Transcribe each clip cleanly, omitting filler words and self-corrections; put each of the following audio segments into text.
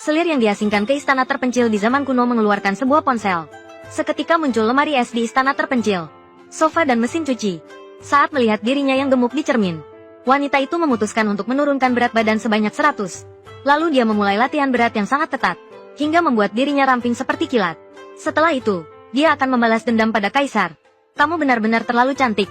Selir yang diasingkan ke istana terpencil di zaman kuno mengeluarkan sebuah ponsel. Seketika muncul lemari es di istana terpencil, sofa dan mesin cuci. Saat melihat dirinya yang gemuk di cermin, wanita itu memutuskan untuk menurunkan berat badan sebanyak 100. Lalu dia memulai latihan berat yang sangat ketat, hingga membuat dirinya ramping seperti kilat. Setelah itu, dia akan membalas dendam pada kaisar. Kamu benar-benar terlalu cantik.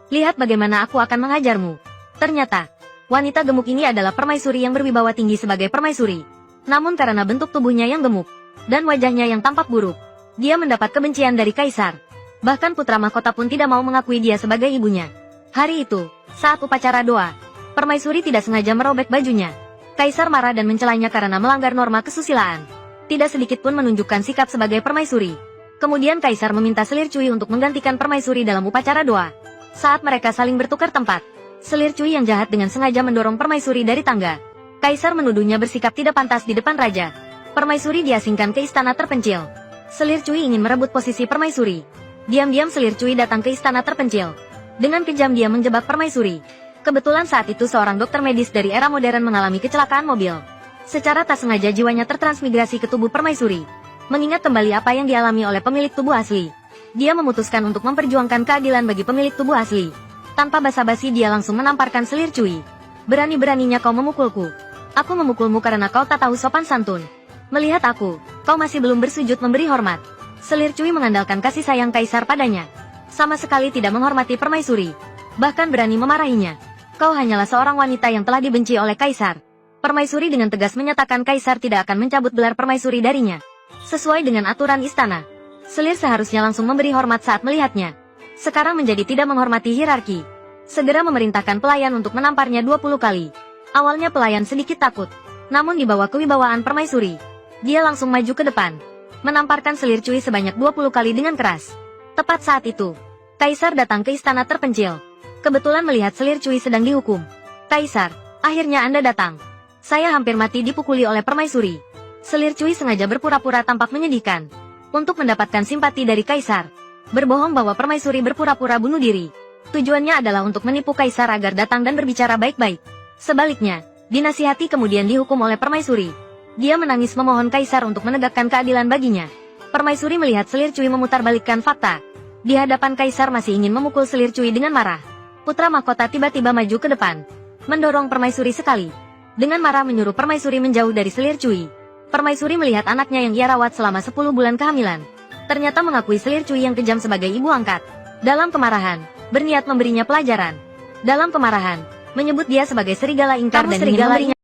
Lihat bagaimana aku akan menghajarmu. Ternyata, wanita gemuk ini adalah permaisuri yang berwibawa tinggi sebagai permaisuri. Namun karena bentuk tubuhnya yang gemuk, dan wajahnya yang tampak buruk, dia mendapat kebencian dari kaisar. Bahkan putra mahkota pun tidak mau mengakui dia sebagai ibunya. Hari itu, saat upacara doa, permaisuri tidak sengaja merobek bajunya. Kaisar marah dan mencelanya karena melanggar norma kesusilaan. Tidak sedikit pun menunjukkan sikap sebagai permaisuri. Kemudian kaisar meminta Selir Cui untuk menggantikan permaisuri dalam upacara doa. Saat mereka saling bertukar tempat, Selir Cui yang jahat dengan sengaja mendorong permaisuri dari tangga. Kaisar menuduhnya bersikap tidak pantas di depan raja. Permaisuri diasingkan ke istana terpencil. Selir Cui ingin merebut posisi permaisuri. Diam-diam Selir Cui datang ke istana terpencil. Dengan kejam dia menjebak permaisuri. Kebetulan saat itu seorang dokter medis dari era modern mengalami kecelakaan mobil. Secara tak sengaja jiwanya tertransmigrasi ke tubuh permaisuri. Mengingat kembali apa yang dialami oleh pemilik tubuh asli, dia memutuskan untuk memperjuangkan keadilan bagi pemilik tubuh asli. Tanpa basa-basi dia langsung menamparkan Selir Cui. Berani-beraninya kau memukulku. Aku memukulmu karena kau tak tahu sopan santun. Melihat aku, kau masih belum bersujud memberi hormat. Selir Cui mengandalkan kasih sayang kaisar padanya. Sama sekali tidak menghormati permaisuri. Bahkan berani memarahinya. Kau hanyalah seorang wanita yang telah dibenci oleh kaisar. Permaisuri dengan tegas menyatakan kaisar tidak akan mencabut gelar permaisuri darinya. Sesuai dengan aturan istana, Selir seharusnya langsung memberi hormat saat melihatnya. Sekarang menjadi tidak menghormati hierarki. Segera memerintahkan pelayan untuk menamparnya 20 kali. Awalnya pelayan sedikit takut. Namun di bawah kewibawaan permaisuri, dia langsung maju ke depan, menamparkan Selir Cui sebanyak 20 kali dengan keras. Tepat saat itu, kaisar datang ke istana terpencil. Kebetulan melihat Selir Cui sedang dihukum. Kaisar, akhirnya Anda datang. Saya hampir mati dipukuli oleh permaisuri. Selir Cui sengaja berpura-pura tampak menyedihkan untuk mendapatkan simpati dari kaisar. Berbohong bahwa permaisuri berpura-pura bunuh diri. Tujuannya adalah untuk menipu kaisar agar datang dan berbicara baik-baik. Sebaliknya, dinasihati kemudian dihukum oleh permaisuri. Dia menangis memohon kaisar untuk menegakkan keadilan baginya. Permaisuri melihat Selir Cui memutarbalikkan fakta. Di hadapan kaisar masih ingin memukul Selir Cui dengan marah. Putra mahkota tiba-tiba maju ke depan, mendorong permaisuri sekali. Dengan marah menyuruh permaisuri menjauh dari Selir Cui. Permaisuri melihat anaknya yang ia rawat selama 10 bulan kehamilan. Ternyata mengakui Selir Cui yang kejam sebagai ibu angkat. Dalam kemarahan, berniat memberinya pelajaran. Dalam kemarahan, menyebut dia sebagai serigala ingkar dan ingin memberinya